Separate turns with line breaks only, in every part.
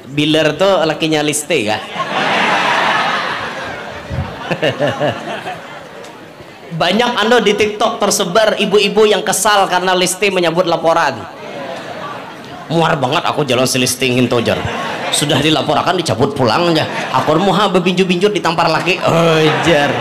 Biler tuh lakinya Liste kah? Banyak di TikTok tersebar ibu-ibu yang kesal karena Liste menyambut laporan. Muar banget aku jalan si Liste ngintojar. Sudah dilaporkan dicabut pulang aja. Aku muha bebinju-binjut ditampar lagi. Jar.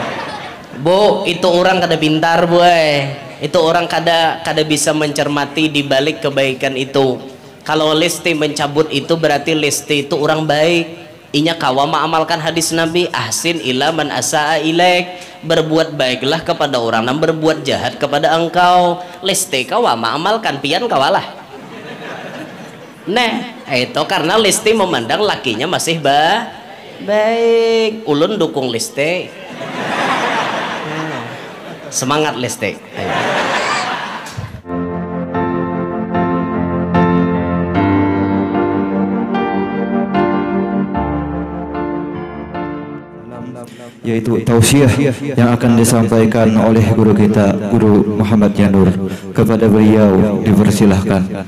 Bu, itu orang kada pintar, boy. Itu orang kada bisa mencermati di balik kebaikan itu. Kalau Lesti mencabut itu berarti Lesti itu orang baik. Inya kawa mengamalkan hadis Nabi, ahsin ila man asaa ilaik. Berbuat baiklah kepada orang yang berbuat jahat kepada engkau. Lesti kawa mengamalkan pian kawalah. Nah, itu karena Lesti memandang lakinya masih baik. Ulun dukung Lesti. Semangat Lesti.
Yaitu tausiah yang akan disampaikan oleh guru kita, Guru Muhammad Janur. Kepada beliau dipersilahkan.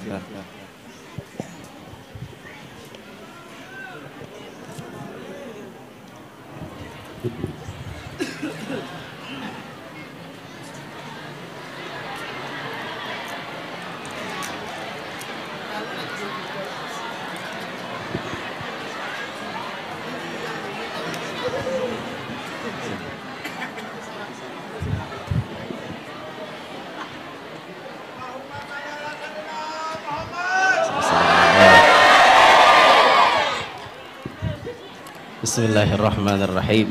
Bismillahirrahmanirrahim.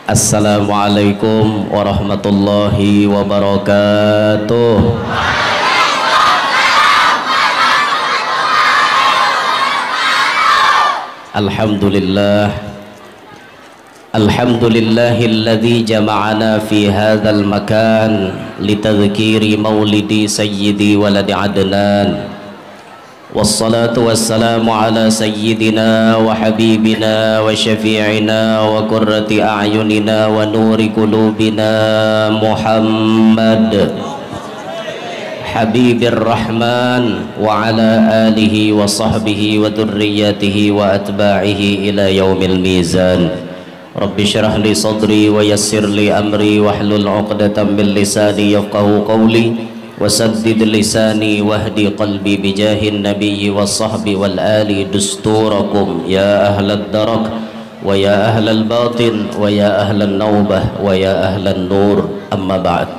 Assalamualaikum warahmatullahi wabarakatuh. Alhamdulillah. Alhamdulillahilladzi jama'ana fi hadzal makan litadhkiri maulidi sayyidi waladi adnan. Wassalatu wassalamu ala sayyidina wa habibina wa syafi'ina wa qurrati a'yunina wa nuri qulubina Muhammad Habibir Rahman wa ala alihi wa sahbihi wa dhurriyyatihi wa atba'ihi ila yaumil mizan. Rabbi syrah li sadri wa yassir li amri wahlul 'uqdatam min lisani yafqahu qawli wasaddid lisani wahdi qalbi bijahin nabiyyi was sahbi wal ali dusturakum ya ahlad darak wa ya ahlal batin wa ya ahlan naubah wa ya ahlan nur, amma ba'd.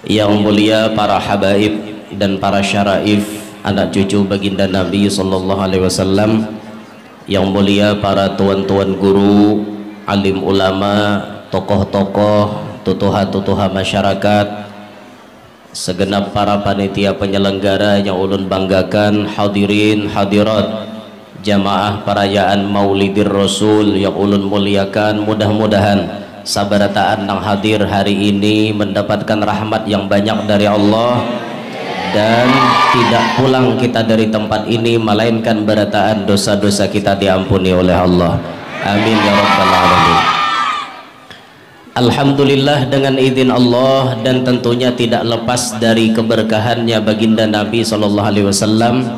Yang mulia para habaib dan para syaraif, anak cucu baginda Nabi sallallahu alaihi wasallam, yang mulia para tuan-tuan guru, alim ulama, tokoh-tokoh, tutuha-tutuha masyarakat, segenap para panitia penyelenggara yang ulun banggakan, hadirin hadirat, jamaah perayaan Maulidir Rasul yang ulun muliakan. Mudah-mudahan sabarataan yang hadir hari ini mendapatkan rahmat yang banyak dari Allah dan tidak pulang kita dari tempat ini melainkan berataan dosa-dosa kita diampuni oleh Allah. Amin ya rabbal alamin. Alhamdulillah, dengan izin Allah dan tentunya tidak lepas dari keberkahannya baginda Nabi SAW,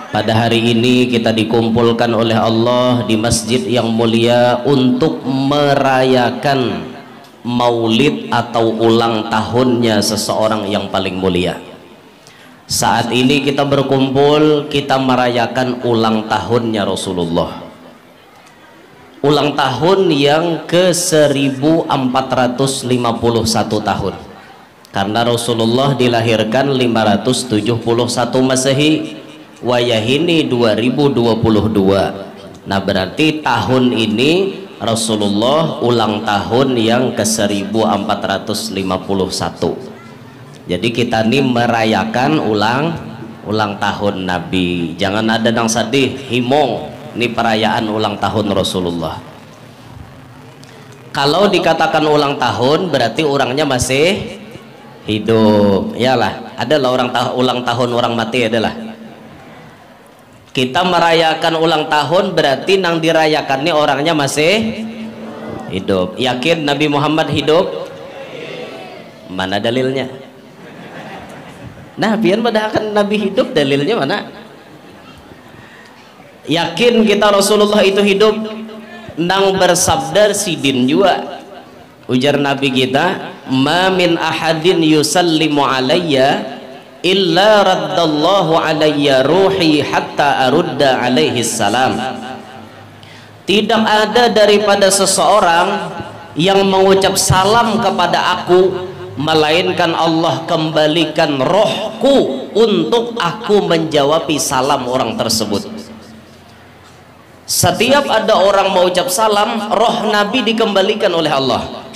pada hari ini kita dikumpulkan oleh Allah di masjid yang mulia untuk merayakan maulid atau ulang tahunnya seseorang yang paling mulia. Saat ini kita berkumpul, kita merayakan ulang tahunnya Rasulullah. Ulang tahun yang ke 1451 tahun. Karena Rasulullah dilahirkan 571 Masehi, wayahini 2022. Nah, berarti tahun ini Rasulullah ulang tahun yang ke 1451. Jadi kita ini merayakan ulang tahun Nabi. Jangan ada yang sedih, himong. Ini perayaan ulang tahun Rasulullah. Kalau dikatakan ulang tahun berarti orangnya masih hidup. Iyalah, adalah ulang tahun orang mati adalah. Kita merayakan ulang tahun berarti nang dirayakan ini orangnya masih hidup. Yakin Nabi Muhammad hidup? Mana dalilnya? Nah, pian padahal Nabi hidup, dalilnya mana? Yakin kita Rasulullah itu hidup? Nang bersabda sidin juga. Ujar Nabi kita, ma min ahadin yusallimu alayya illa raddallahu alayya ruhi hatta arudda alaihi salam. Tidak ada daripada seseorang yang mengucap salam kepada aku melainkan Allah kembalikan rohku untuk aku menjawabi salam orang tersebut. Setiap ada orang mengucap salam, roh Nabi dikembalikan oleh Allah.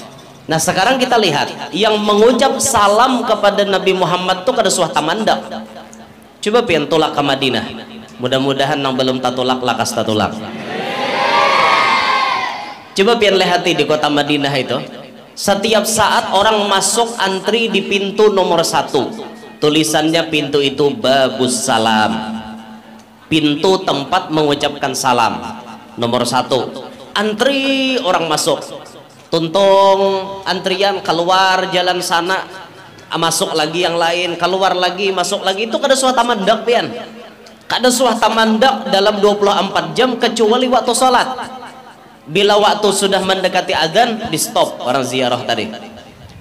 Nah, sekarang kita lihat yang mengucap salam kepada Nabi Muhammad itu kada suah tamandak. Coba pian tulak ke Madinah. Mudah-mudahan yang belum tatulak lakas tatulak. Coba pian lihati di kota Madinah itu. Setiap saat orang masuk antri di pintu nomor 1. Tulisannya pintu itu babus salam. Pintu tempat mengucapkan salam. Nomor 1. Antri orang masuk. Tuntung antrian keluar jalan sana, masuk lagi yang lain, keluar lagi, masuk lagi. Itu kada suah tamandak pian. Kada suah tamandak dalam 24 jam kecuali waktu sholat. Bila waktu sudah mendekati azan, di stop orang ziarah tadi.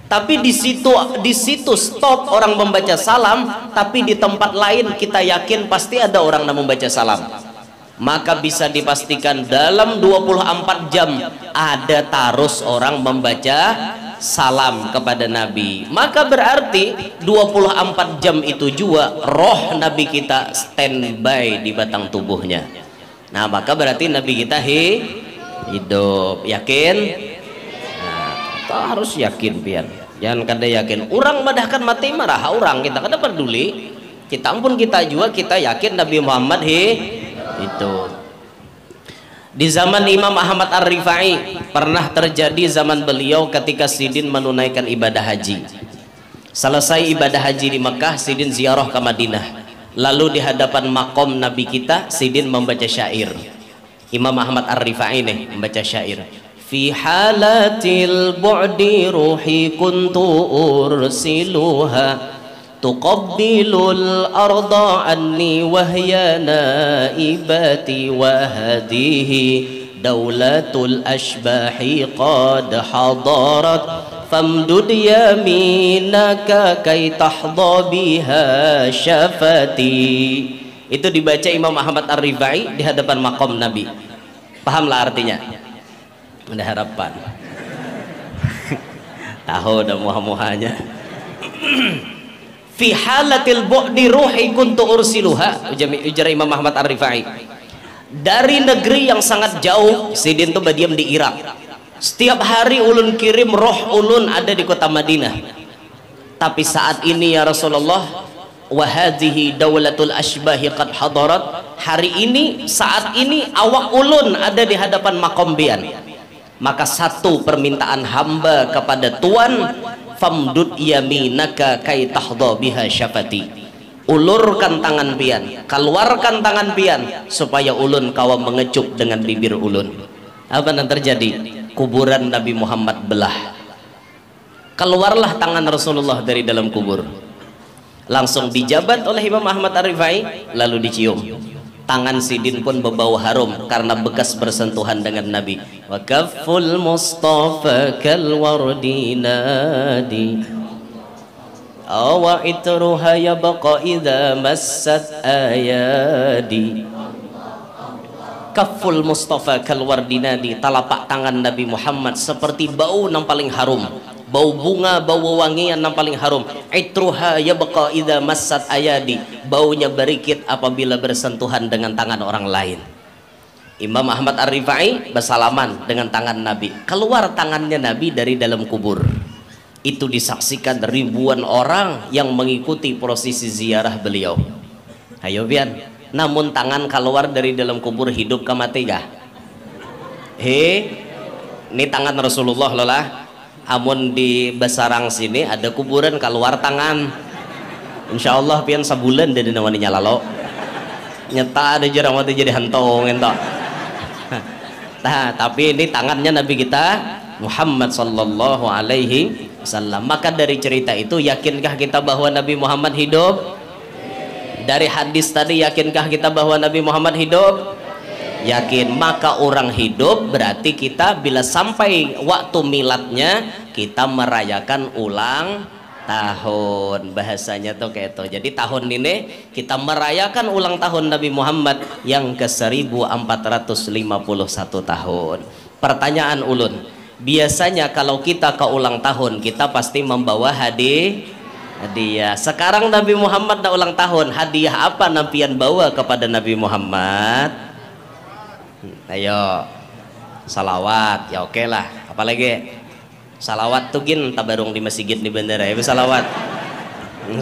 Tapi di situ stop orang membaca salam, tapi di tempat lain kita yakin pasti ada orang yang membaca salam. Maka bisa dipastikan dalam 24 jam ada terus orang membaca salam kepada Nabi. Maka berarti 24 jam itu juga roh Nabi kita standby di batang tubuhnya. Nah, maka berarti Nabi kita hidup. Yakin? Nah, kita harus yakin pian. Jangan kada yakin. Orang madahkan mati marah orang, kita kada peduli. Kita ampun kita juga kita yakin Nabi Muhammad itu. Di zaman Imam Ahmad Ar-Rifai pernah terjadi zaman beliau ketika Sidin menunaikan ibadah haji. Selesai ibadah haji di Mekah, Sidin ziarah ke Madinah. Lalu di hadapan makom Nabi kita, Sidin membaca syair. Imam Ahmad Ar-Rifai nih membaca syair. Fi halatil bu'di ruhi kuntu ursiluha tuqabbilul arda anni wahya naibati wa hadihi daulatul ashbahi qad hadarat famdud yaminaka kay tahdha biha syafati. Itu dibaca Imam Ahmad Ar-Rifai di hadapan makom Nabi. Pahamlah artinya? Ada harapan. Tahu dah muha-muhanya. Fi halatil bu'di ruhi kuntu ursiluha, ujar Imam Ahmad Ar-Rifai. Dari negeri yang sangat jauh, Sidin itu berdiam di Irak. Setiap hari ulun kirim roh ulun ada di kota Madinah. Tapi saat ini ya Rasulullah, wa hadhihi daulatul ashbahi qad hadarat. Hari ini, saat ini awak ulun ada di hadapan makom bian. Maka satu permintaan hamba kepada Tuhan, famdud yaminaka kay tahdha biha syafati. Ulurkan tangan pian, keluarkan tangan pian supaya ulun kawa mengecup dengan bibir ulun. Apa yang terjadi? Kuburan Nabi Muhammad belah. Keluarlah tangan Rasulullah dari dalam kubur. Langsung dijabat oleh Imam Ahmad Ar-Rifai, lalu dicium. Tangan Sidin pun berbau harum karena bekas bersentuhan dengan Nabi. Wa kafful Mustafa kal wardi nadi awa itruha yabqa idza massat ayadi. Kafful Mustafa kal wardi nadi, telapak tangan Nabi Muhammad seperti bau yang paling harum. Bau bunga, bau wangian yang paling harum. Itruha yabqa idza massat ayadi, baunya berikit apabila bersentuhan dengan tangan orang lain. Imam Ahmad Ar-Rifai bersalaman dengan tangan Nabi. Keluar tangannya Nabi dari dalam kubur. Itu disaksikan ribuan orang yang mengikuti prosesi ziarah beliau. Ayo pian, namun tangan keluar dari dalam kubur hidup ke mati kah? Ini tangan Rasulullah lolah. Amun di Besarang sini ada kuburan keluar tangan. Insya Allah pian sebulan dari namanya lalo. Nyata ada jarang waktu jadi hantong entok. Nah, tapi ini tangannya Nabi kita Muhammad sallallahu alaihi wasallam. Maka dari cerita itu, yakinkah kita bahwa Nabi Muhammad hidup? Dari hadis tadi, yakinkah kita bahwa Nabi Muhammad hidup? Yakin. Maka orang hidup berarti kita bila sampai waktu miladnya, kita merayakan ulang tahun. Bahasanya tuh kayak itu. Jadi tahun ini kita merayakan ulang tahun Nabi Muhammad yang ke 1451 tahun. Pertanyaan ulun, biasanya kalau kita ke ulang tahun, kita pasti membawa hadiah. Sekarang Nabi Muhammad dah ulang tahun, hadiah apa nampian bawa kepada Nabi Muhammad? Ayo, salawat. Ya oke lah. Apalagi salawat tuh gin tabarung di masjid di bandara ya salawat.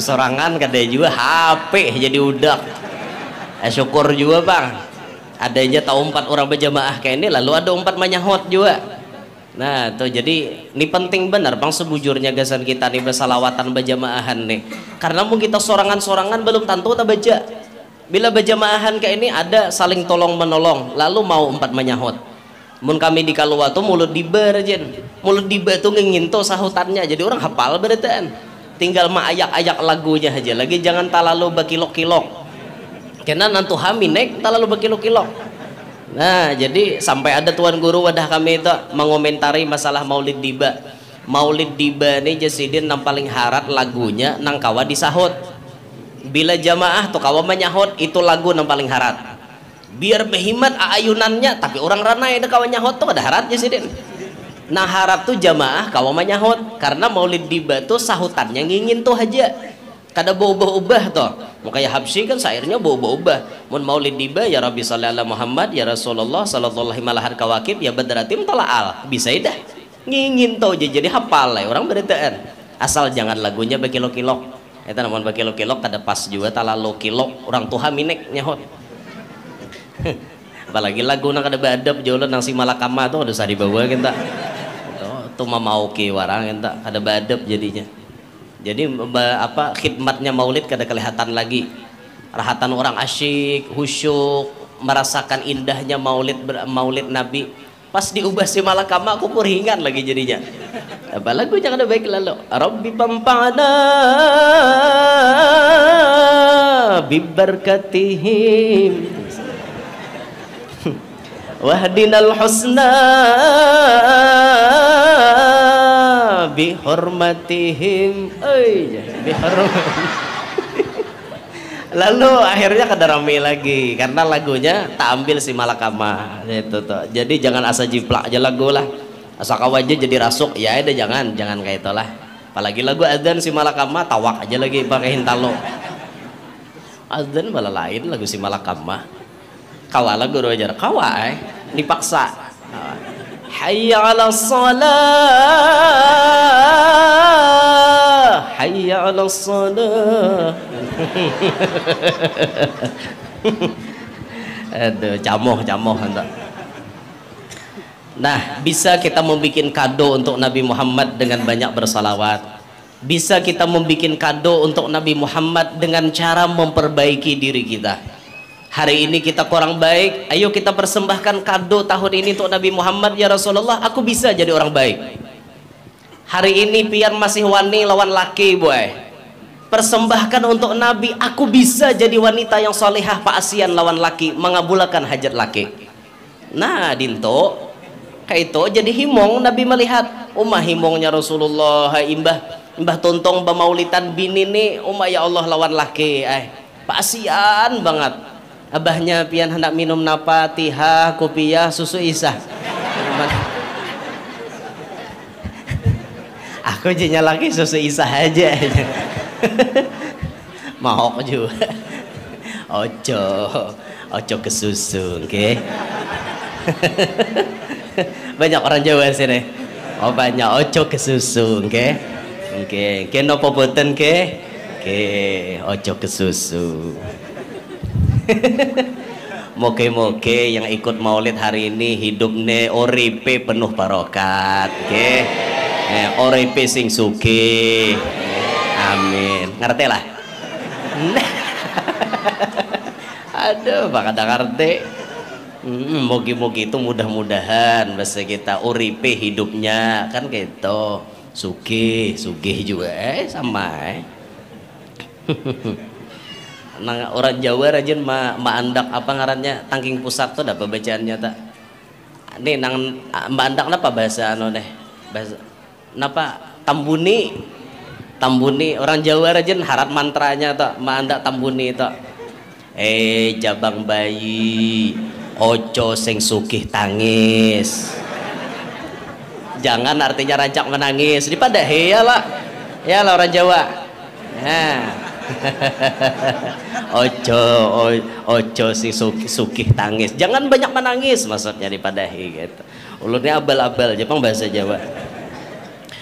Sorangan kada juga HP jadi udak. Syukur juga bang. Adanya tahu 4 orang berjamaah kayak ini, lalu ada 4 manyahot juga. Nah tuh jadi ini penting benar bang sebujurnya gasan kita nih bersalawatan berjamaahan nih. Karena mungkin kita sorangan-sorangan belum tentu tak baca. Bila berjamaahan kayak ini ada saling tolong menolong, lalu mau 4 manyahot. Mun kami di Kalua tuh mulut diba jen, mulut diba tuh nginto sahutannya, jadi orang hafal beritaan. Tinggal mah ayak-ayak lagunya aja, lagi jangan terlalu berkilok-kilok. Karena nantu haminek terlalu berkilok-kilok. Nah jadi sampai ada tuan guru wadah kami itu mengomentari masalah Maulid Diba. Maulid Diba nih jasidin nang paling harat lagunya nang kawa disahut. Bila jamaah tuh kawa menyahut itu lagu nang paling harat. Biar behimat ayunannya, tapi orang ranai ada kawan nyahot tuh ada haratnya sih den. Nah harap tuh jamaah kawan nyahot karena Maulid Diba tuh sahutannya ngingin tuh aja. Kada bau-bau-ubah tuh. Makanya Habsyi kan syairnya bau-bau-ubah. Mun Maulid Diba ya Rabbi shalli ala Muhammad ya Rasulullah sallallahu alaihi malahar kawakib ya badratim tala'al. Bisa dah. Ngingin tuh jadi hafal lah orang beritaan. Asal jangan lagunya bekilok-kilok. Itu namun bekilok-kilok kada pas juga talalu kilok orang tuha minek nyahot. Apalagi lagu nak ada badab jualan nang si malakama tuh udah sari bawa kita tuh mau ke warang kita ada badab jadinya. Jadi apa khidmatnya maulid kada kelihatan lagi, rahatan orang asyik khusyuk merasakan indahnya maulid Nabi. Pas diubah si malakama aku puringan lagi jadinya. Apa lagu jangan ada baik lalu Rabbi pampana bibarkatihim wahdinal husna bihormatihim bihormatihim. Lalu akhirnya kada rame lagi karena lagunya tak ambil si malakama itu tuh. Jadi jangan asa jiplak aja lagu lah, asa kawaja jadi rasuk ya ada jangan kayak itulah. Apalagi lagu adzan si malakama tawak aja lagi pakai hintalo. Adzan malah lain lagu si malakama. Kawala guru ajar kawa dipaksa. Hayya 'ala shalah hayya 'ala shalah. Aduh camoh hendak. Nah bisa kita membuat kado untuk Nabi Muhammad dengan banyak bersalawat. Bisa kita membuat kado untuk Nabi Muhammad dengan cara memperbaiki diri kita. Hari ini kita kurang baik, ayo kita persembahkan kado tahun ini untuk Nabi Muhammad ya Rasulullah, aku bisa jadi orang baik. Hari ini pian masih wani lawan laki boy, persembahkan untuk Nabi, aku bisa jadi wanita yang solehah paasian lawan laki, mengabulkan hajat laki. Nah dinto kayak itu jadi himong Nabi melihat himongnya Rasulullah, imbah tontong bamaulitan bini nih ya Allah lawan laki paasian banget. Abahnya pian hendak minum napa tiha kopiah susu isah. Aku jadinya lagi susu isah aja. Mau juga. Ojo ke susu, oke? Banyak orang Jawa sini. Oh banyak ojo ke susu, oke? Oke, nopo boten ke? Oke, ojo ke susu. Moke-moke yang ikut maulid hari ini hidupnya oripe penuh barokat, okay? Oripe sing suki, amin. Ngerti lah. Aduh, bak ada ngerti. Mogi-mogi itu mudah-mudahan bahasa kita oripe hidupnya kan gitu. Sugih juga sama Nang orang Jawa rajin andak apa ngarannya tangking pusat tuh dapat bacaannya tak nih nang andak napa bahasa bahasa napa tambuni orang Jawa rajin harat mantranya tuh andak tambuni tuh jabang bayi ojo sing sugih tangis jangan artinya rancak menangis di pada ya lah orang Jawa ojo si sugih tangis jangan banyak menangis maksudnya dipadahi gitu ulunnya abal-abal Jepang bahasa Jawa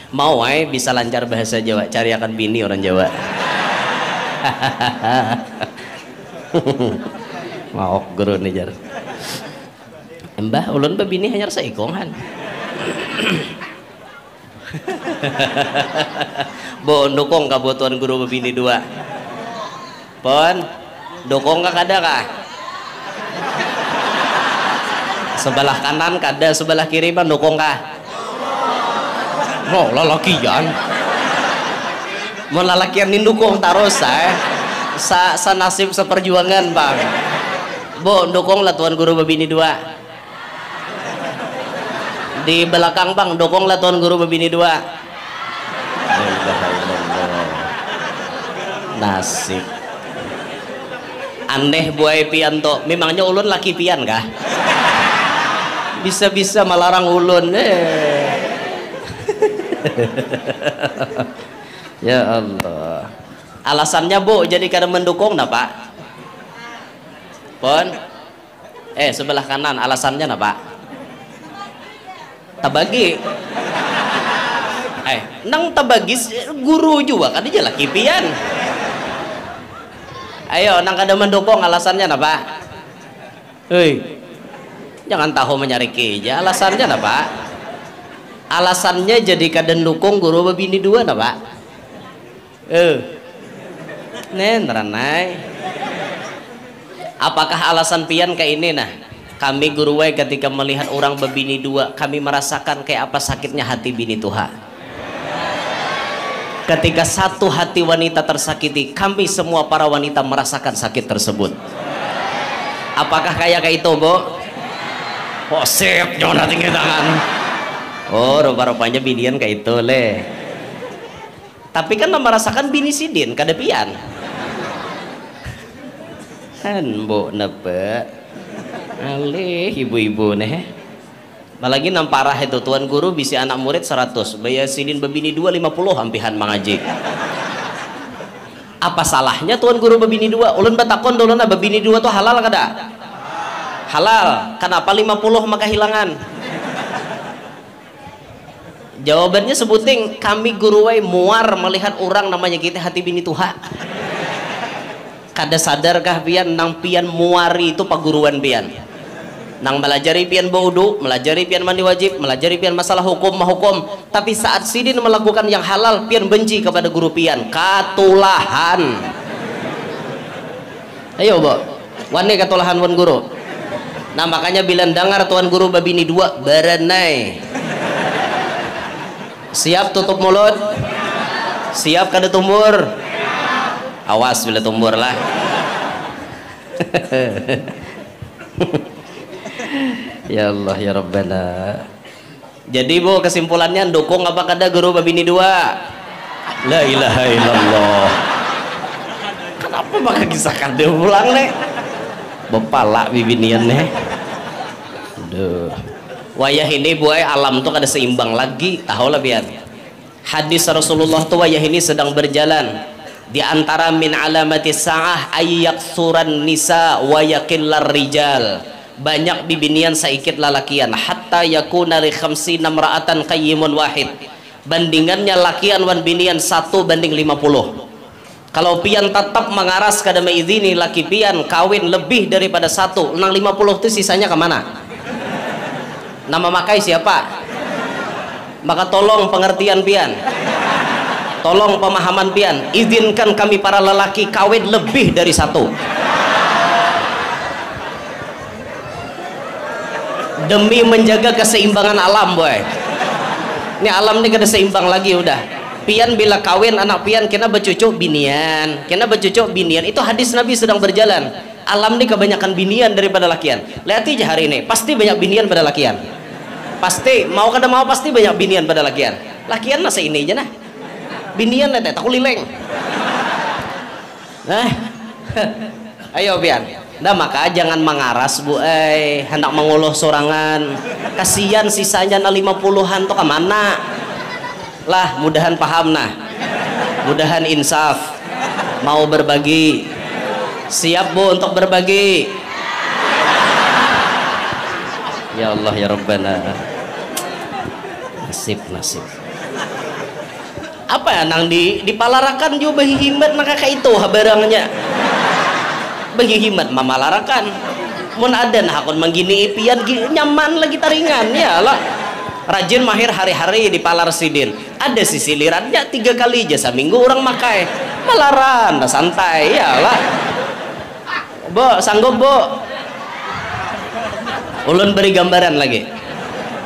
mau bisa lancar bahasa Jawa cari akan bini orang Jawa mau guru nih jar mbah ulun bini hanya seikongan bo dukung kabutuhan guru bini 2 pon dukung kada kah sebelah kanan kada sebelah kiri mah dukung kah no lalakian mau lalakian dukung terus sa nasib seperjuangan bang bo dukung lah tuan guru bini 2 di belakang bang dukung lah tuan guru bini 2 nasib aneh buai pian to memangnya ulun laki pian kah bisa-bisa melarang ulun ya Allah alasannya bu jadi kada mendukung napa pon sebelah kanan alasannya napa tabagi nang tabagi guru juga kan dia laki pian ayo nang kada mendukung alasannya napa jangan tahu menyari keja alasannya napa alasannya jadi kada dukung guru bini 2 napa neranai apakah alasan pian kayak ini nah kami guru ketika melihat orang bebini 2 kami merasakan kayak apa sakitnya hati bini Tuhan ketika satu hati wanita tersakiti kami semua para wanita merasakan sakit tersebut apakah kayak itu bu sip jangan tinggi tangan rupa-rupanya binian kayak itu leh tapi kan merasakan bini sidin kada pian kan bu nebe alih ibu-ibu nih malagi namparah itu tuan guru bisa anak murid 100 bayar sidin bebini 250 hampihan mengaji apa salahnya tuan guru bebini 2 ulun batakon dulu na bebini 2 tuh halal kada halal kenapa 50 maka hilangan jawabannya sebuting kami guru muar melihat orang namanya kita hati bini Tuhan kada sadarkah pian nang pian muari itu paguruan pian nang melajari pian baudu, melajari pian mandi wajib, melajari pian masalah hukum mahukum, tapi saat sidin melakukan yang halal pian benci kepada guru pian katulahan ayo bu wani katulahan wan guru nah makanya bilang dengar tuan guru babini 2 berenai siap tutup mulut siap kada tumbur awas bila tumbur lah ya Allah ya Rabbana jadi bu kesimpulannya dukung apa kada guru babini 2 la ilaha illallah kenapa maka kisah kada pulang nih bepala bibinian nih aduh wayah ini bu alam tuh kada seimbang lagi tahu lah biar hadis Rasulullah tuh wayah ini sedang berjalan di antara min alamati sa'ah ayyak suran nisa wa yaqillar rijal banyak bibinian saikit lalakian hatta yakuna li khamsina imra'atan qayyimun wahid bandingannya lakian wan binian 1 banding 50 kalau pian tetap mengaras kada maizini laki pian kawin lebih daripada 1 nang 50 itu sisanya kemana nama makai siapa maka tolong pengertian pian tolong pemahaman pian izinkan kami para lelaki kawin lebih dari 1 demi menjaga keseimbangan alam boy Ini alam ini kada seimbang lagi udah. Pian bila kawin anak pian kena bercucuk binian, kena bercucuk binian. Itu hadis Nabi sedang berjalan. Alam ini kebanyakan binian daripada lakian. Lihat aja hari ini, pasti banyak binian pada lakian. Pasti mau kada mau pasti banyak binian pada lakian. Lakian masa ini aja nah. Binian lah tak lileng. Nah. Ayo pian. Nah maka jangan mengaras bu, hendak menguluh sorangan. Kasihan sisanya na 50-an tuh kemana? Lah mudahan paham nah, mudahan insaf, mau berbagi, siap bu untuk berbagi. Ya Allah ya Rabbana, nasib. Apa ya nang dipalarakan juga bagi himat maka kayak itu barangnya. Bagi himat mamalarakan mun ada nah akun menggini pian nyaman lagi taringan ya lah rajin mahir hari-hari di palar sidin ada sisilirannya 3 kali jasa minggu orang makai malaran nah santai ya lah bo sanggup bo ulun beri gambaran lagi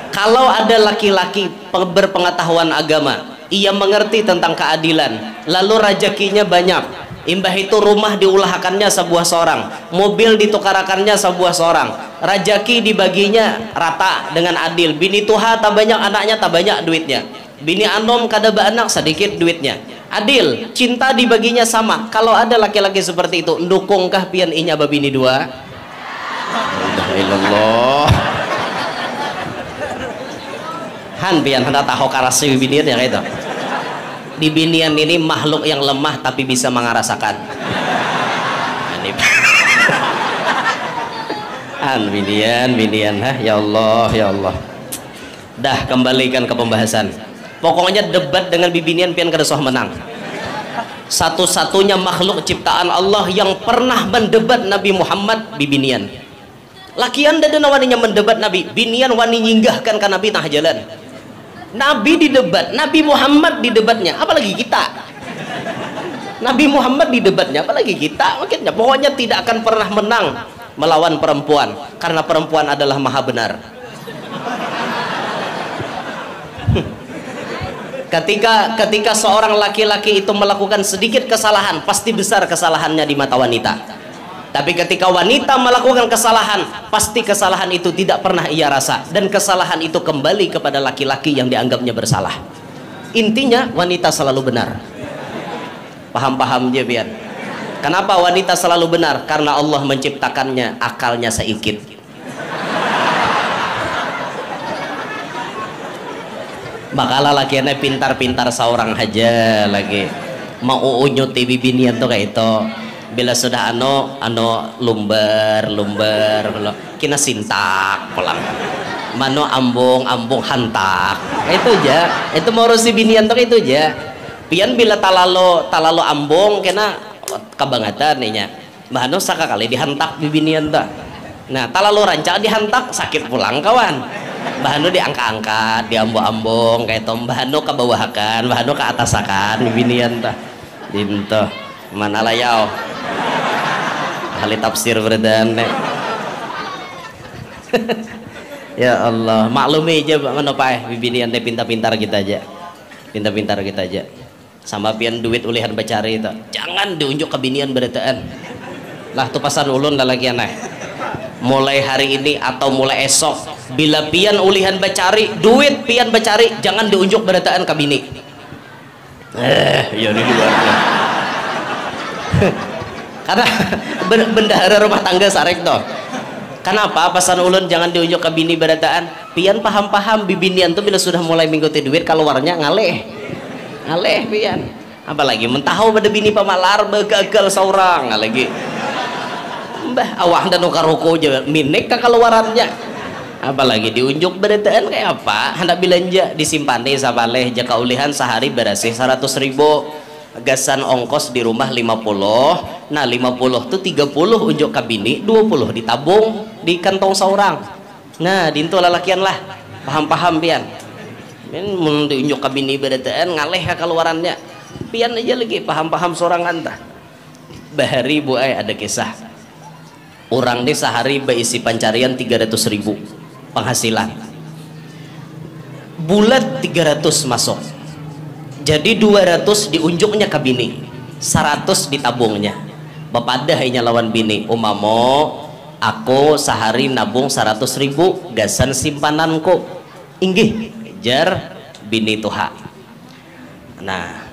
kalau ada laki-laki berpengetahuan agama ia mengerti tentang keadilan lalu rezekinya banyak imbah itu rumah diulahakannya sebuah seorang, mobil ditukarakannya sebuah seorang, rajaki dibaginya rata dengan adil, bini tuha tak banyak anaknya tak banyak duitnya, bini anom kada anak sedikit duitnya, adil, cinta dibaginya sama. Kalau ada laki-laki seperti itu ndukungkah pian inya babini dua? Alhamdulillah han pian hendak tahu karasi binian ya kayak itu. Di binian ini makhluk yang lemah tapi bisa mengarasakan. Binian ha ya Allah. Dah kembalikan ke pembahasan. Pokoknya debat dengan bibinian pian kada soh menang. Satu-satunya makhluk ciptaan Allah yang pernah mendebat Nabi Muhammad bibinian. Lakian dada waninya mendebat Nabi, binian wani nyinggahkan ke Nabi tengah jalan. Nabi didebat, Nabi Muhammad didebatnya, apalagi kita. Nabi Muhammad didebatnya, apalagi kita. Makanya pokoknya tidak akan pernah menang melawan perempuan, karena perempuan adalah maha benar. Ketika seorang laki-laki itu melakukan sedikit kesalahan, pasti besar kesalahannya di mata wanita. Tapi ketika wanita melakukan kesalahan, pasti kesalahan itu tidak pernah ia rasa, dan kesalahan itu kembali kepada laki-laki yang dianggapnya bersalah. Intinya wanita selalu benar. Paham-paham je pian. Kenapa wanita selalu benar? Karena Allah menciptakannya akalnya seikit. Bakalah lakiannya pintar-pintar seorang aja lagi. Mau unyuti bibinian tuh kayak itu. Bila sudah ano lumber kina sintak pulang mano ambung hantak itu aja itu mau rusi binian tuh itu aja pian bila talalo ambung kena kabangatan nya bahano saka kali dihantak bibinian tuh nah talalo rancak dihantak sakit pulang kawan bahano diangkat-angkat diambung kayak tom bahano ke bawahakan bahano ke atasakan bibinian tuh dinto mana layau ahli tafsir berdan ya Allah maklumi aja mana pak bibinian teh pintar-pintar kita aja sama pian duit ulihan bacari itu jangan diunjuk ke binian berataan lah tuh pasan ulun lagi aneh mulai hari ini atau mulai esok bila pian ulihan bacari duit pian bacari jangan diunjuk berataan ke bini ya ini juga karena bendahara rumah tangga sarek toh. Kenapa pasan ulun jangan diunjuk ke bini berataan pian paham bibinian tuh bila sudah mulai mengikuti duit keluarnya ngaleh pian apalagi mentahu pada bini pamalar begagal seorang lagi mbah awah dan ukaruko aja minek ke keluarannya apalagi diunjuk berataan kayak apa hendak belanja disimpan deh sabaleh jaka ulihan sehari berasih 100.000 gasan ongkos di rumah 50 nah 50 tuh 30 unjuk kabini 20 ditabung di kantong seorang nah dintu lalakian lah paham pian mun diunjuk kabini berataan ngaleh ke keluarannya pian aja lagi paham seorang anta bahari bu ada kisah orang deh sehari berisi pencarian 300.000 penghasilan bulat 300 masuk, jadi 200 diunjuknya ke bini, 100 ditabungnya. Bapak dah hanya lawan bini, umamo aku sehari nabung 100.000 gasan simpananku. Inggih jar bini tuha. Nah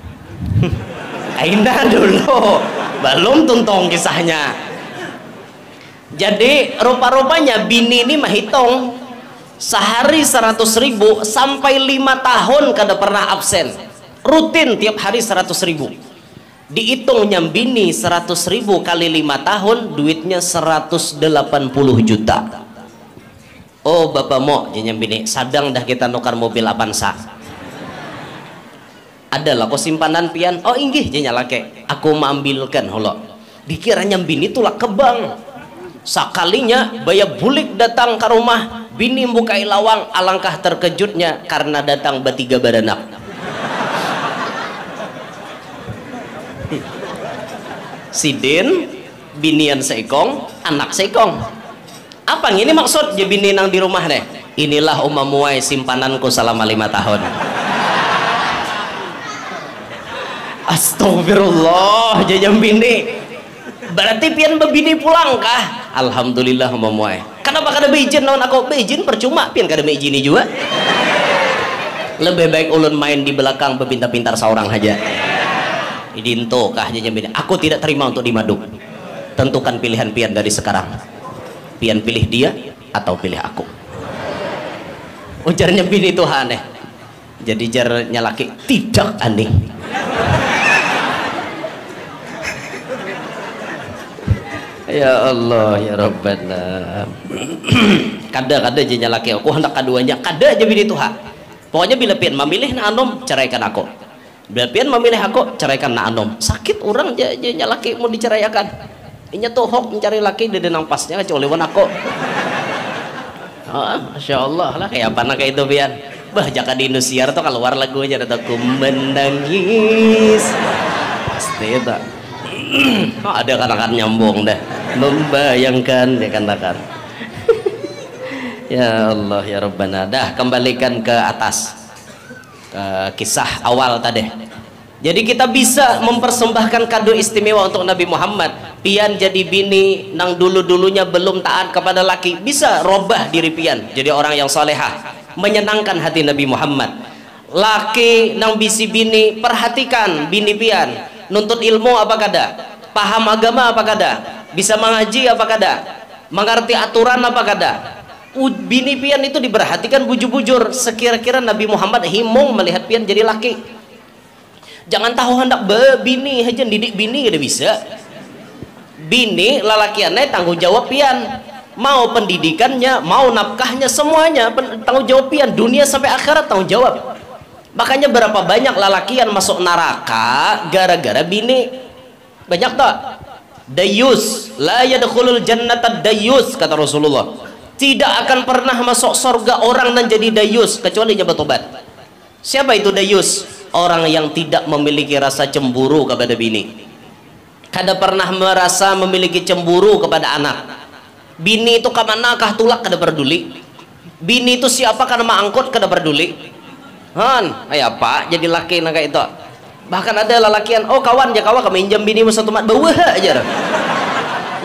aina dulu belum tuntong kisahnya. Jadi rupa-rupanya bini ini menghitung sehari 100.000 sampai 5 tahun kada pernah absen, rutin tiap hari 100.000. Dihitungnya bini 100.000 kali 5 tahun, duitnya 180 juta. Oh bapak mo jenya bini sadang dah kita nukar mobil Avanza. Adalah kau simpanan pian. Oh inggih jenya laki aku mengambilkan holo. Dikiranya bini tulak kebang. Sakalinya baya bulik datang ke rumah, bini bukai lawang, alangkah terkejutnya karena datang bertiga beranak. Sidin binian seikong, anak seikong. Apa ini maksud je bini nang di rumah deh? Inilah umamuai simpananku selama 5 tahun. Astagfirullah jajam bini. Berarti pian bebini pulang kah? Alhamdulillah umamuai. Kenapa kada beizin non aku? Beizin percuma pian kada beizini juga. Lebih baik ulun main di belakang bepintar-pintar seorang aja. Idinto kah jajam bini. Aku tidak terima untuk dimaduk. Tentukan pilihan pian dari sekarang. Pian pilih dia atau pilih aku. Ujarnya bini itu aneh. Jadi jarnya laki tidak aneh. Ya Allah ya Rabbana. Kada jenya laki aku hendak kaduanya. Kada aja bini tuha. Pokoknya bila pian memilih na anom ceraikan aku. Bila pian memilih aku ceraikan na anom. Sakit orang jenya laki mau diceraikan. Inya tuh hok mencari laki di denang pasnya kecuali wan aku. Masya Allah lah kayak apa nak kayak itu pian. Bah jaka di Indosiar tuh keluar lagu aja ada aku menangis. Pasti itu. Oh, ada katakan nyambung dah. Membayangkan dia katakan. Ya Allah ya Rabbana. Dah kembalikan ke atas kisah awal tadi. Jadi kita bisa mempersembahkan kado istimewa untuk Nabi Muhammad. Pian jadi bini nang dulu-dulunya belum taat kepada laki, bisa robah diri pian jadi orang yang solehah, menyenangkan hati Nabi Muhammad. Laki nang bisi bini, perhatikan bini pian nuntut ilmu apa kada, paham agama apa kada, bisa mengaji apa kada, mengerti aturan apa kada. Bini pian itu diperhatikan bujur-bujur. Sekira-kira Nabi Muhammad himung melihat pian jadi laki. Jangan tahu hendak bini aja didik bini kada bisa. Bini lalakiannya tanggung jawab pian, mau pendidikannya, mau nafkahnya, semuanya tanggung jawab pian, dunia sampai akhirat tanggung jawab. Makanya berapa banyak lalakian masuk neraka gara-gara bini. Banyak tak? Dayus la yadkhulul jannata dayus, kata Rasulullah. Tidak akan pernah masuk surga orang dan jadi dayus kecuali dia bertobat. Siapa itu dayus? Orang yang tidak memiliki rasa cemburu kepada bini, kada pernah merasa memiliki cemburu kepada anak. Bini itu kamanakah tulak kada peduli. Bini itu siapa kana maangkut kada peduli. Han, ay apa jadi laki nak itu. Bahkan ada lalakian, oh kawan ya kawan kami minjam bini satu mat bawah aja.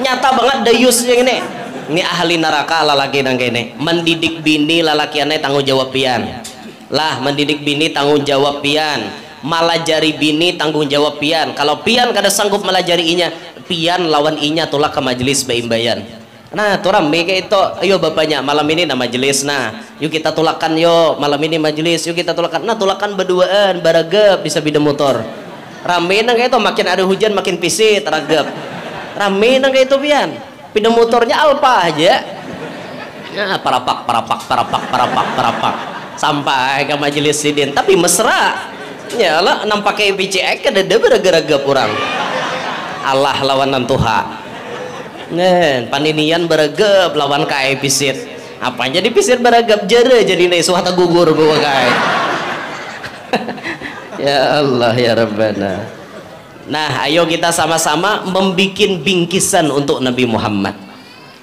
Nyata banget dayus yang ini. Ini ahli neraka lalaki nang kene. Mendidik bini lalakiannya tanggung jawab pian. Lah mendidik bini tanggung jawab pian, malajari bini tanggung jawab pian. Kalau pian kada sanggup malajari inya, pian lawan inya tulak ke majelis baimbayan. Nah tuh rame kayak itu, ayo bapaknya malam ini na majelis, nah yuk kita tulakan yo malam ini majelis, yuk kita tulakan. Nah tulakan berduaan baragap bisa bida motor. Rame nang kayak itu, makin ada hujan makin pisit ragap. Rame nang kayak itu pian, bida motornya alpa aja. Nah parapak sampai ke majelis sidin, tapi mesra ya lah nampaknya BCX kada ada beragap orang. Allah lawan nantuha nen paninian beragap lawan kai pisit apa jadi pisit beragap jere jadi nih suatu gugur bawa kai. Ya Allah ya Rabbana. Nah ayo kita sama-sama membikin bingkisan untuk Nabi Muhammad.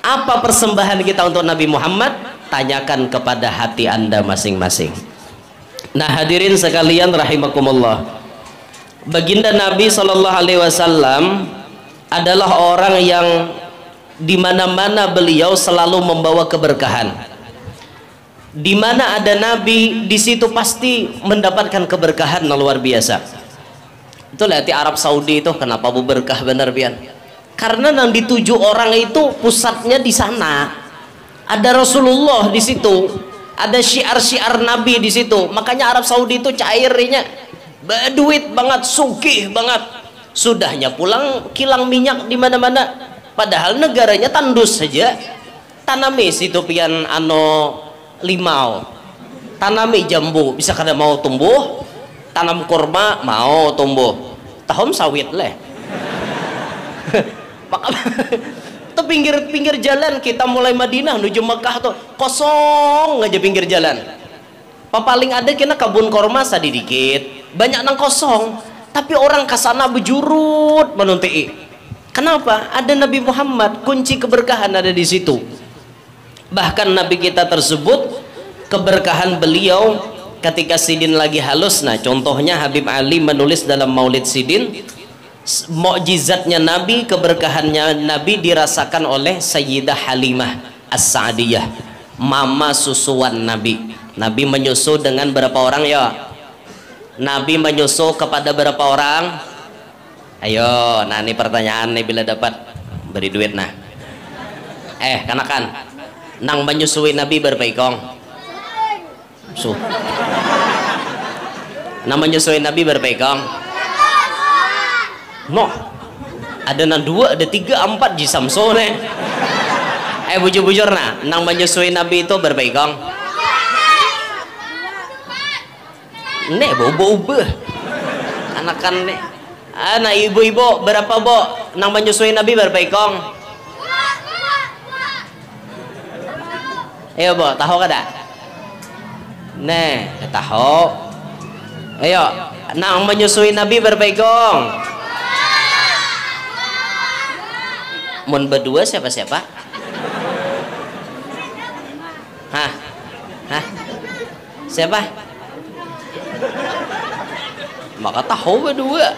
Apa persembahan kita untuk Nabi Muhammad? Tanyakan kepada hati anda masing-masing. Nah hadirin sekalian rahimakumullah, baginda Nabi Shallallahu Alaihi Wasallam adalah orang yang di mana-mana beliau selalu membawa keberkahan. Di mana ada Nabi, di situ pasti mendapatkan keberkahan luar biasa. Itu lihat di Arab Saudi itu kenapa berkah benar Bian? Karena yang dituju orang itu pusatnya di sana. Ada Rasulullah di situ, ada syiar-syiar Nabi di situ. Makanya Arab Saudi itu cairnya berduit banget, sugih banget. Sudahnya pulang kilang minyak di mana-mana. Padahal negaranya tandus saja. Tanami situ pian limau, tanami jambu bisa kada mau tumbuh, tanam kurma mau tumbuh, tahun sawit leh. Itu pinggir jalan kita mulai Madinah menuju Mekah tuh kosong aja pinggir jalan. Paling ada kena kebun kurma sedikit, banyak nang kosong, tapi orang kesana bejurut menunti. Kenapa? Ada Nabi Muhammad, kunci keberkahan ada di situ. Bahkan Nabi kita tersebut keberkahan beliau ketika Sidin lagi halus. Nah contohnya Habib Ali menulis dalam Maulid Sidin, mukjizatnya Nabi, keberkahannya Nabi dirasakan oleh Sayyidah Halimah As-Sa'diyah, mama susuan Nabi. Nabi menyusu dengan berapa orang ya? Nabi menyusu kepada berapa orang? Ayo, nah ini pertanyaan nih, bila dapat beri duit nah. Kanakan nang menyusui Nabi berpeikong nang menyusui Nabi berpeikong no ada nang 2, ada 3, 4 di Samsone. Bujur-bujur nah nang menyusui Nabi itu berpeikong nek bobo anakan nek anak ibu-ibu berapa bo nang menyusui Nabi berpeikong. Ayo bo, tahu kada? Nih, tahu. Ayo, nang menyusui Nabi berpegang. Mun berdua siapa-siapa? Hah? Siapa? Maka tahu berdua.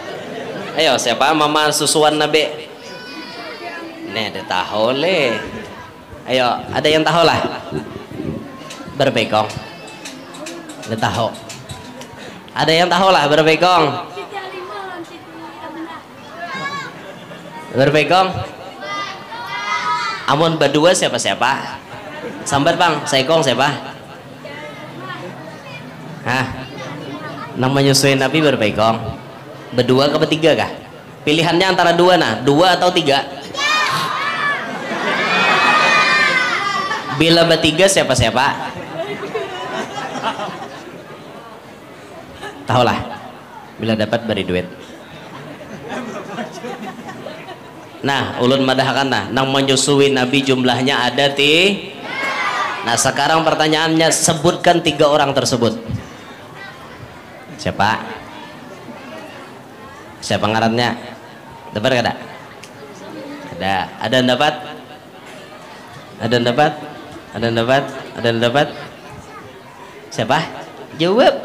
Ayo, siapa mama susuan Nabi? Nih, ada tahu le. Ayo, ada yang tahu lah? Berpegang. Ada tahu? Ada yang tahu lah berpegang? Berpegang? Amun berdua siapa-siapa? Sambat bang, saikong siapa? Hah? Nang menyusui Nabi berpegang? Berdua ke bertiga kah? Pilihannya antara 2 nah, 2 atau 3? Bila bertiga siapa-siapa? Tahulah. Bila dapat beri duit. Nah, ulun madahkan nah, nang menyusui Nabi jumlahnya ada Nah, sekarang pertanyaannya, sebutkan 3 orang tersebut. Siapa? Siapa ngarannya? Dapat kada? Ada. Ada yang dapat? Ada yang dapat? Ada yang dapat? Ada yang dapat? Siapa? Jawab.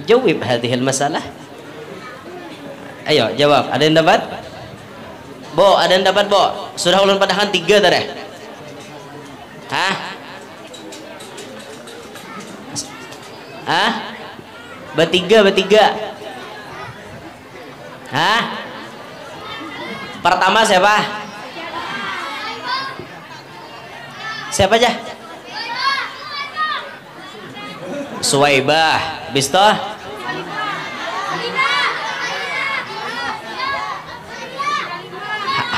Jawab hadhil masalah. Ayo jawab. Ada yang dapat? Bo, ada yang dapat bo? Sudah ulun padahkan 3 tadi. Hah? Bertiga. Hah? Pertama siapa? Siapa aja? Suwaibah. Bisto?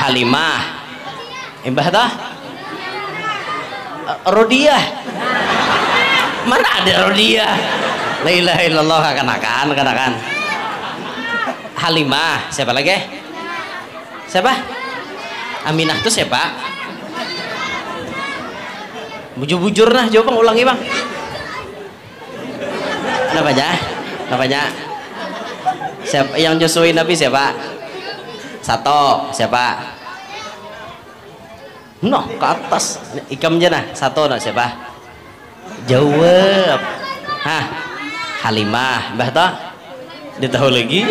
Halimah. Imbah toh? Rodiah. Mana ada Rodiah? La ilaha illallah, kanakan. Halimah. Siapa lagi? Siapa? Aminah tuh siapa? Bujur-bujur nah, jawab bang, ulangi bang. Namanya? Siapa yang nyusuin Nabi siapa? Satu, siapa? No, ke atas. Ikamnya nah, satu nah siapa? Jawab. Hah, Halimah, Mbah toh? Dia tahu lagi.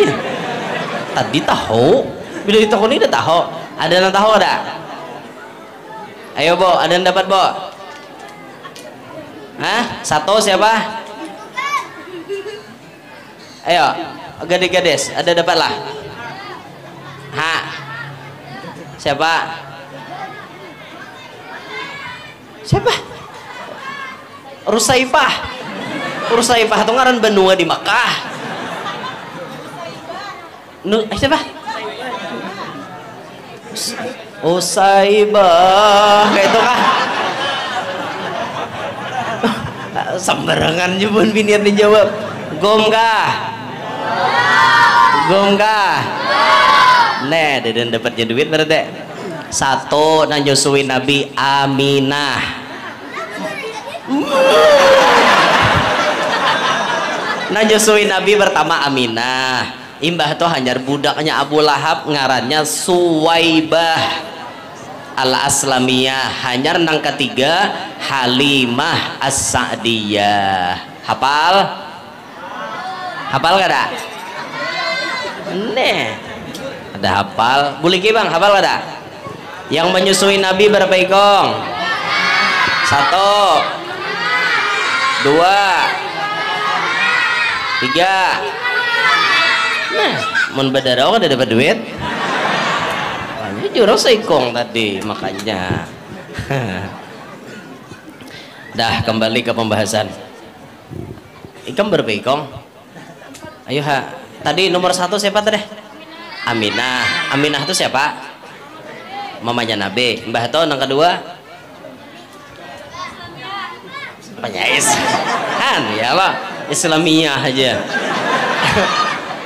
Tadi tahu. Bila ditahu ini udah tahu. Ada yang tahu ada? Ayo Bo, ada yang dapat Bo? Hah? Satu siapa? Ayo, gadis-gadis, ada dapat lah. Ha? Siapa? Siapa? Rusaibah. Rusaibah itu ngaran benua di Makkah. Siapa? Usaibah kayak itu kah? Sembarangan pun binian dijawab. Gom kah? Gom kah? Nih, dan dapatnya duit berarti. Satu nang Josuin Nabi Aminah. Nang Josuin Nabi pertama Aminah. Imbah tuh hanyar budaknya Abu Lahab ngarannya Suwaibah al-Aslamiyah. Hanyar nang ketiga Halimah as-Sa'diyah. Hafal? Hafal gak ada? Nih ada hafal. Boleh bang, hafal gak ada? Yang menyusui Nabi berapa ikong? 1 2 3. Nah, mun badarau ada dapat duit. Makanya jurang seikong tadi makanya. Dah kembali ke pembahasan. Ikam berapa ikong? Ayo ha. Tadi nomor 1 siapa tadi? Aminah. Aminah itu siapa? Mamanya Nabi. Mbah to yang kedua? Penyais. Han ya Pak. Islamiyah aja.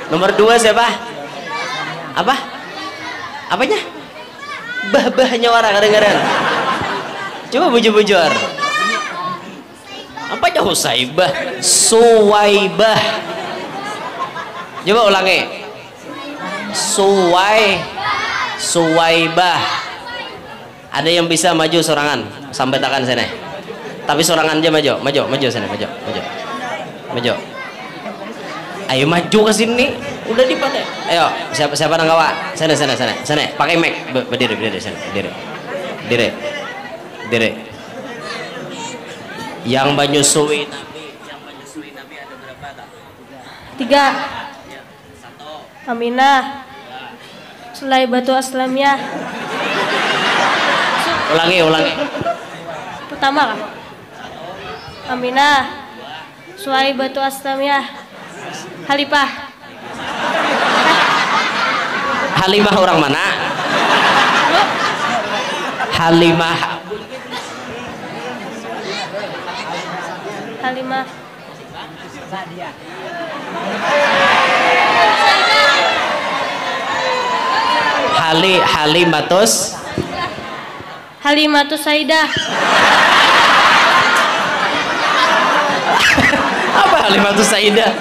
Nomor 2 siapa? Apa? Apanya? Bah-bahnya orang kadang-kadang. Coba bujur-bujur. Apanya Husaibah? Suwaibah. Coba ulangi. Suwaibah. Ada yang bisa maju sorangan sampai tangan sini. Tapi sorangan aja maju sini, maju. Ayo maju ke sini. Udah dipakai. Ayo, siapa nang kawa? Sana. Pakai mic. Berdiri sana. Berdiri. Yang menyusui Nabi ada berapa tak?
3. Aminah. Sulaibatu Aslamiyah.
Ulangi.
Pertama kan? Aminah. Sulaibatu Aslamiyah.
Halimah orang mana? Halimah
Halimatus Saidah.
Apa Halimatus Saidah?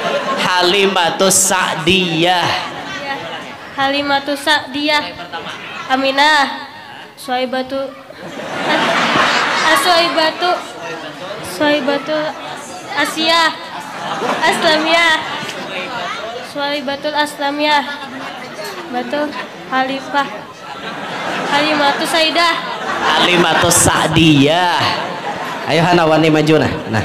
Halimatus Sa'diyah.
Halimatus Sa'diyah. Aminah. Suwaibatu Asiyah. Aslamiyah. Suwaibatul Aslamiyah. Batu Halifah. Halimatus Saidah.
Halimatus Sa'diyah. Ayo hana wani maju nah.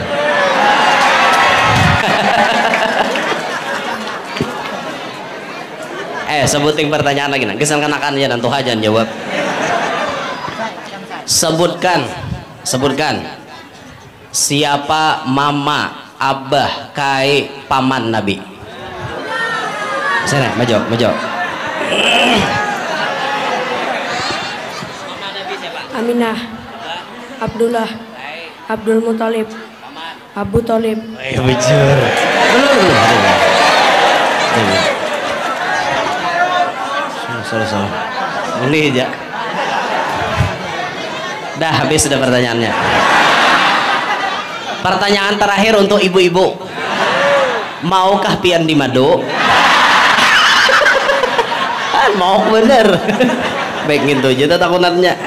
Sebutin pertanyaan lagi nah. Kesan kanakan aja nanti hajan jawab. Sebutkan siapa mama, abah, kai, paman Nabi. Sana, maju.
Aminah. Abdullah. Abdul Muthalib. Abu Thalib.
Bujur. Sorry. Ini aja. Dah habis sudah pertanyaannya. Pertanyaan terakhir untuk ibu-ibu. Maukah pian di madu? Mau bener. Baik gitu aja takunatnya.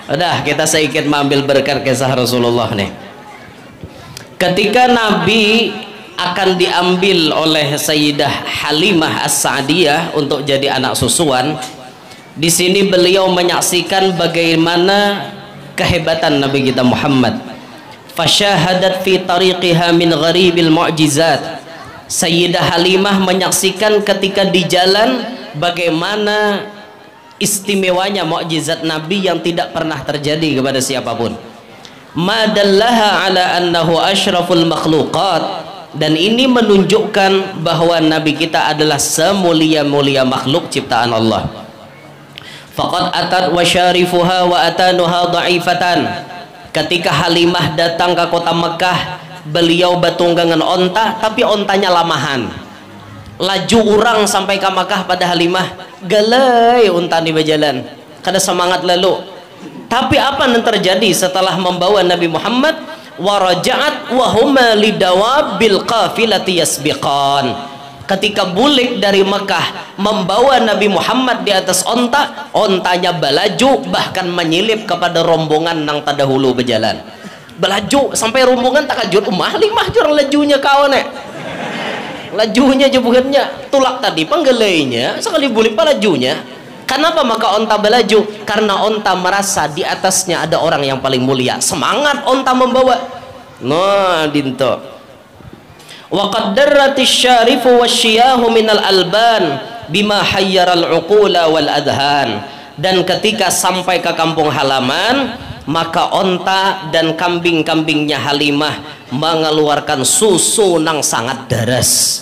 Udah, kita sedikit mengambil berkat kisah Rasulullah nih. Ketika Nabi akan diambil oleh Sayyidah Halimah As-Sa'diyah untuk jadi anak susuan, di sini beliau menyaksikan bagaimana kehebatan Nabi kita Muhammad. Fasyahadat fi tariqiha min gharibil mu'jizat. Sayyidah Halimah menyaksikan ketika di jalan bagaimana istimewanya mukjizat Nabi yang tidak pernah terjadi kepada siapapun. Madallaha ala annahu asyraful makhluqat, dan ini menunjukkan bahwa Nabi kita adalah semulia-mulia makhluk ciptaan Allah. Faqad atat wa syarifuha wa atanuha dha'ifatan. Ketika Halimah datang ke kota Mekah, beliau batunggangan onta, tapi ontanya lamahan. Laju orang sampai ke Makkah pada Halimah, galai unta di berjalan, kada semangat lalu. Tapi apa yang terjadi setelah membawa Nabi Muhammad? Waraja'at wa huma lidawabil qafilati yasbiqan. Ketika bulik dari Mekah membawa Nabi Muhammad di atas onta, ontanya balaju bahkan menyilip kepada rombongan nang tadahulu berjalan. Belaju sampai rombongan takajud, Halimah jurang lajunya kawan lajunya jebuhannya tulak tadi penggelainya sekali bulik lajunya. Kenapa maka onta belaju? Karena onta merasa di atasnya ada orang yang paling mulia, semangat onta membawa. Nah dinto wa qaddaratis syarifu wasyiyahu minal alban bima hayyaral uqula wal adhan. Dan ketika sampai ke kampung halaman, maka onta dan kambing-kambingnya Halimah mengeluarkan susu nang sangat deras.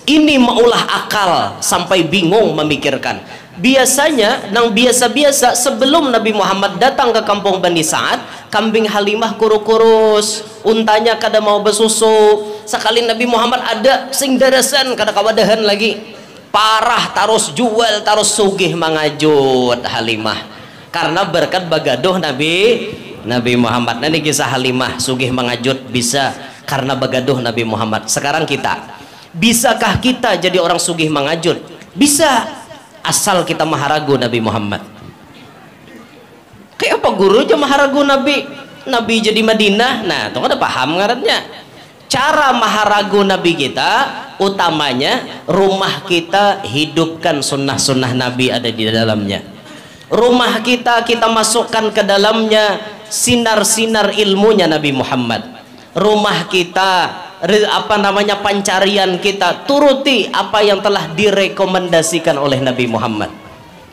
Ini maulah akal sampai bingung memikirkan. Biasanya nang biasa-biasa sebelum Nabi Muhammad datang ke kampung Bani Sa'ad, kambing Halimah kurus, untanya kada mau bersusu. Sekali Nabi Muhammad ada sing darasan kada kawadahan lagi. Parah tarus jual tarus sugih mangajut Halimah. Karena berkat bagaduh Nabi Muhammad. Nanti kisah Halimah sugih mengajut bisa karena bagaduh Nabi Muhammad. Sekarang kita, bisakah kita jadi orang sugih mengajut? Bisa, asal kita maharagu Nabi Muhammad. Kayak apa guru aja maharagu Nabi jadi Madinah. Nah tuh ada paham ngarannya. Cara maharagu Nabi kita utamanya rumah kita hidupkan sunnah-sunnah Nabi ada di dalamnya. Rumah kita masukkan ke dalamnya sinar-sinar ilmunya Nabi Muhammad. Rumah kita pancarian kita turuti apa yang telah direkomendasikan oleh Nabi Muhammad,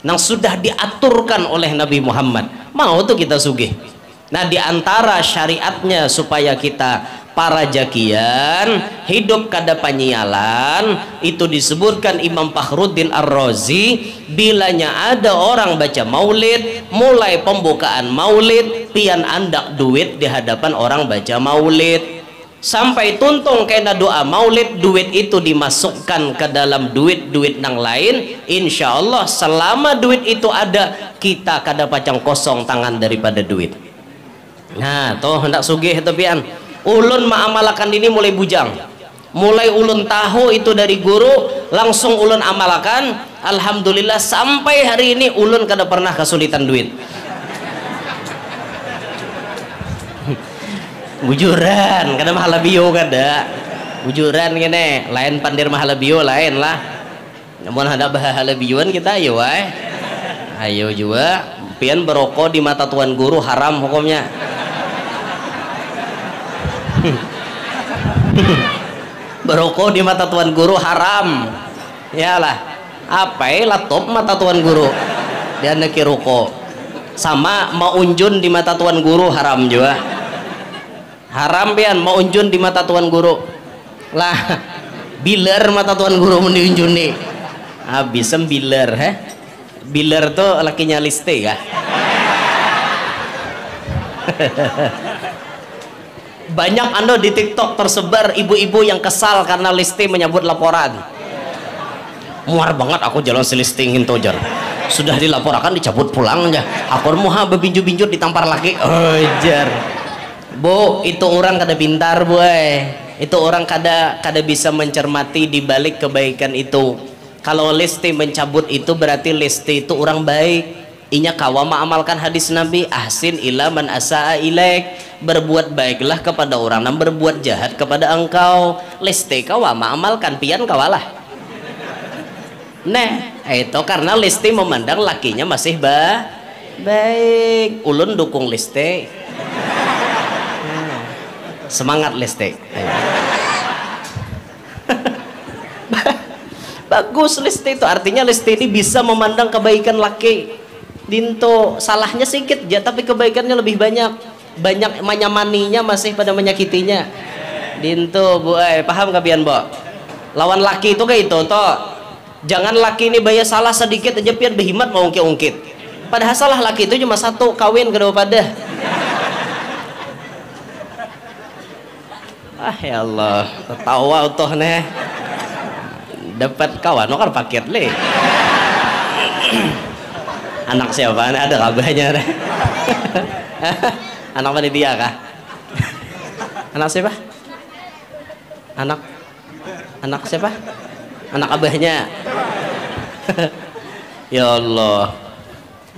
yang sudah diaturkan oleh Nabi Muhammad. Mau tuh kita sugih. Nah di antara syariatnya supaya kita para jakian hidup kada panyialan, itu disebutkan Imam Fakhruddin Ar-Razi, bilanya ada orang baca maulid, mulai pembukaan maulid pian andak duit di hadapan orang baca maulid sampai tuntung kena doa maulid, duit itu dimasukkan ke dalam duit-duit nang lain. Insya Allah selama duit itu ada, kita kada pacang kosong tangan daripada duit. Nah toh hendak sugih itu pian ulun mengamalkan ini mulai bujang, mulai ulun tahu itu dari guru, langsung ulun amalkan. Alhamdulillah sampai hari ini ulun kada pernah kesulitan duit. Bujuran kada mahala bio kada bujuran gini lain pandir mahala bio lain lah. Namun ada bahala bioan kita ayo ayo juga pian berokok di mata tuan guru haram hukumnya. Berokok di mata tuan guru haram. Yalah, apa laptop mata tuan guru dia neki rokok. Sama mau unjun di mata tuan guru haram juga. Haram pian mau unjun di mata tuan guru. Lah, biler mata tuan guru mau diunjun nih. Habis biler Biler tuh lakinya Liste ya. Banyak anda di TikTok tersebar ibu-ibu yang kesal karena Listi menyebut laporan. Muar banget aku jalan selistingin tojar. Sudah dilaporkan dicabut pulang aja. Aku muha bebinju-binjut ditampar lagi. Ojar. Bu, itu orang kada pintar, boy. Itu orang kada bisa mencermati di balik kebaikan itu. Kalau Listi mencabut itu berarti Listi itu orang baik. Inya kawa mengamalkan hadis Nabi, ahsin ila man asaa ilaik, berbuat baiklah kepada orang yang berbuat jahat kepada engkau. Leste kawa mengamalkan pian kawalah. Nah, itu karena Lesti memandang lakinya masih baik. Ulun dukung Lesti. Semangat Lesti. Bagus Lesti itu, artinya Lesti ini bisa memandang kebaikan laki. Dinto salahnya sedikit ya, tapi kebaikannya lebih banyak menyamaninya masih pada menyakitinya. Dinto bu, paham kabian bu? Lawan laki itu kayak itu toh. Jangan laki ini bayar salah sedikit aja pian behimat mau ungkit. Padahal salah laki itu cuma satu, kawin kedua pada. Ya Allah, tertawa utuh nih. Dapat kawan, kan paket le. Anak siapa? Ada kabarnya. Anak panitia kah? Anak siapa? Anak siapa? Anak abahnya. Ya Allah.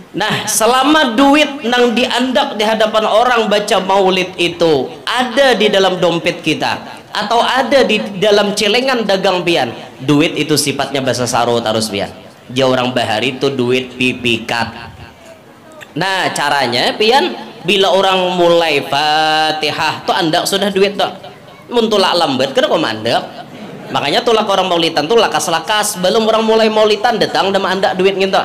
Nah, selama duit nang diandak di hadapan orang baca maulid itu ada di dalam dompet kita atau ada di dalam celengan dagang pian, duit itu sifatnya bahasa sarut harus pian. Dia orang bahari itu duit pipikat. Nah, caranya pian, bila orang mulai Fatihah tuh andak sudah duit tuh. Muntulak lambat kena kok mandak. Makanya tulak orang maulitan tuh lakas-lakas, belum orang mulai maulitan datang dan andak duit gitu.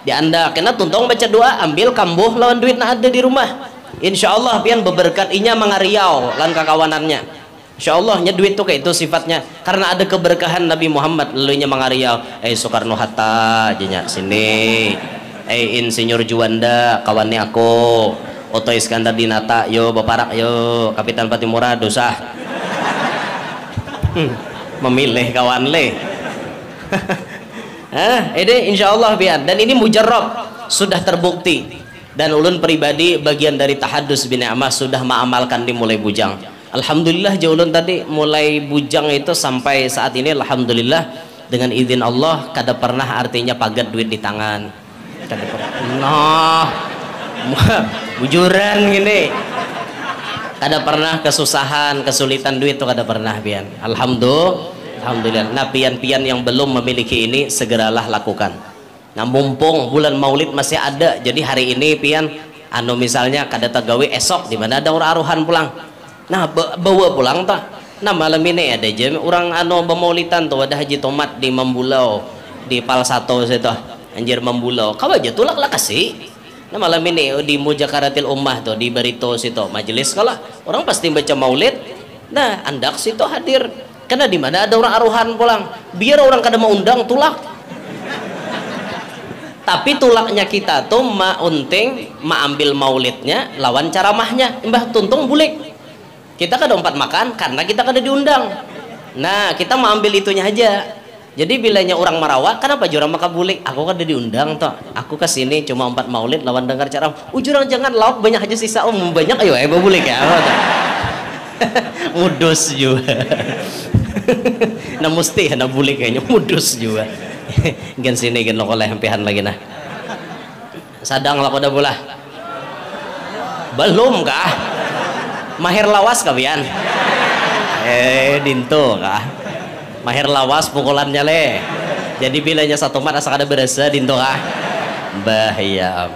Dia andak kena tuntung baca doa, ambil kambuh lawan duit nah ada di rumah. Insyaallah pian beberkat inya mangariau lan kakawanannya. Insyaallah nya duit tuh kayak itu sifatnya karena ada keberkahan Nabi Muhammad lalunya mangariau. Soekarno Hatta jenya sini. Insinyur Juanda kawannya aku. Oto Iskandar Dinata yo baparak yo Kapitan Patimura dosah. Memilih kawan le. Ini insyaallah pian dan ini mujarrab sudah terbukti dan ulun pribadi bagian dari tahadus bin Ni'mah sudah mengamalkan dimulai bujang. Alhamdulillah jaulun tadi mulai bujang itu sampai saat ini alhamdulillah dengan izin Allah kada pernah artinya pagat duit di tangan. Kada pernah. Nah, bujuran gini. Kada pernah kesusahan, kesulitan duit itu kada pernah pian. Alhamdulillah. Nah, pian-pian yang belum memiliki ini segeralah lakukan. Nah, mumpung bulan Maulid masih ada. Jadi hari ini pian misalnya kada tagawi esok di mana ada orang aruhan pulang. Nah, bawa pulang tak. Nah, malam ini ada aja orang bemaulitan tuh ada Haji Tomat di Mambulau di Palsato situ. Anjir Mambulau. Kau aja tulak lah kasih. Nah, malam ini di Mujakaratil Ummah tuh di Barito situ majelis kalau orang pasti baca Maulid. Nah, andak situ hadir. Karena di mana ada orang aruhan pulang. Biar orang kada mau undang tulak. Tapi tulaknya kita tuh ambil maulidnya lawan ceramahnya. Mbah tuntung bulik. Kita kada empat makan karena kita kada diundang. Nah, kita mau ambil itunya aja. Jadi bilanya orang Marawak, kenapa jurang maka bulik? Aku kada diundang toh. Aku kesini cuma 4 maulid lawan dengar ceramah. Jurang jangan lauk banyak aja sisa. Banyak ayo bulik ya. Mudus juga. Nah mesti na bulik kayaknya mudus juga. Gen sini gen oleh hempehan lagi nah. Sadang lah pada bola. Belum kah? Mahir lawas kabian. Dinto kah? Mahir lawas pukulannya le. Jadi bilanya satu mat asa kada berasa dinto kah? Bahaya.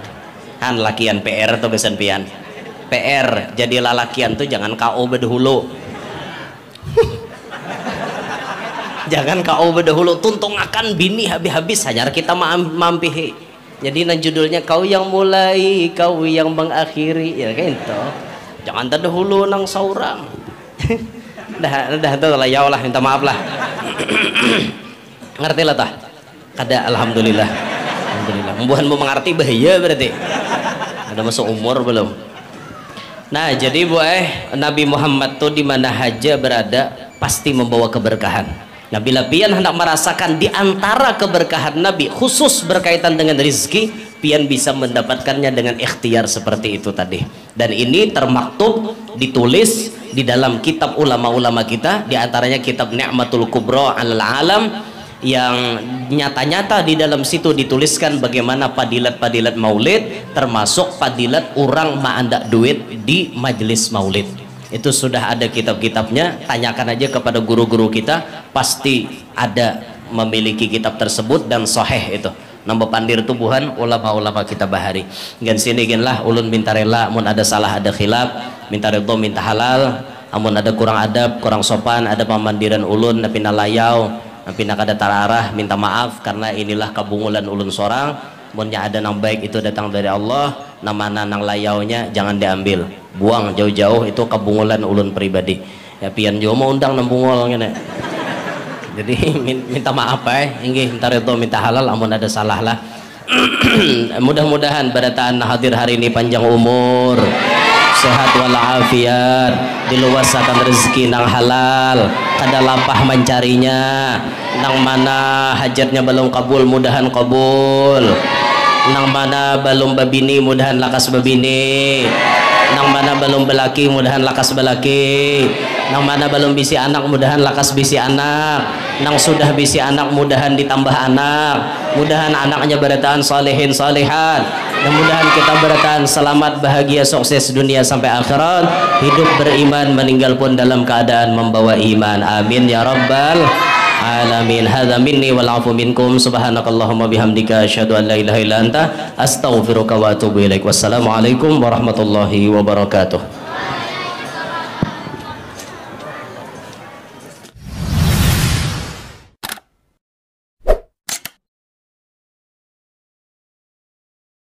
Han lakian PR atau besan pian. PR jadi lalakian tuh jangan KO bedahulu. Jangan KO bedahulu, tuntung akan bini habis-habis hanya kita mampihi. Jadi nan judulnya kau yang mulai, kau yang mengakhiri ya kan itu. Jangan terdahulu nang saurang. dah tuh lah ya Allah minta maaf lah. Ngerti lah tah? Kada alhamdulillah. Alhamdulillah. Mbuhan mau mengerti bahaya berarti. Ada masuk umur belum? Nah, jadi Nabi Muhammad tuh di mana aja berada pasti membawa keberkahan. Nah, bila pian hendak merasakan di antara keberkahan Nabi khusus berkaitan dengan rezeki, pian bisa mendapatkannya dengan ikhtiar seperti itu tadi. Dan ini termaktub ditulis di dalam kitab ulama-ulama kita, di antaranya kitab Ni'matul Kubra 'alal Alam yang nyata-nyata di dalam situ dituliskan bagaimana padilat-padilat maulid, termasuk padilat orang ma'andak duit di majelis maulid. Itu sudah ada kitab-kitabnya, tanyakan aja kepada guru-guru kita, pasti ada memiliki kitab tersebut dan sahih itu. Nambah pandir tubuhan ulama-ulama kita bahari. Gan sini genlah ulun minta rela, mun ada salah ada khilaf, minta ridho minta halal, amun ada kurang adab, kurang sopan, ada pemandiran ulun napi nalayau, napi nakada tararah, minta maaf karena inilah kabungulan ulun sorang. Munnya ada nang baik itu datang dari Allah, namana nang layaunya jangan diambil, buang jauh-jauh, itu kabungulan ulun pribadi. Ya pian jo mau undang nang bungol ngene. Jadi minta maaf inggih minta ridho minta halal amun ada salah lah. Mudah-mudahan barataan hadir hari ini panjang umur, sehat walafiat, diluasakan rezeki nang halal, kada lampah mencarinya, nang mana hajatnya belum kabul mudahan kabul, nang mana belum babini mudahan lakas babini, nang mana belum belaki mudahan lakas belaki, nang mana belum bisi anak mudahan lakas bisi anak, nang sudah bisi anak mudahan ditambah anak, mudahan anaknya berataan salihin salihat, dan mudahan kita berataan selamat bahagia sukses dunia sampai akhirat, hidup beriman meninggal pun dalam keadaan membawa iman, amin ya rabbal alamin. Hadza minni wal afu minkum, subhanakallahumma bihamdika asyhadu an la ilaha illa anta astaghfiruka wa atubu ilaik. Wassalamualaikum warahmatullahi wabarakatuh.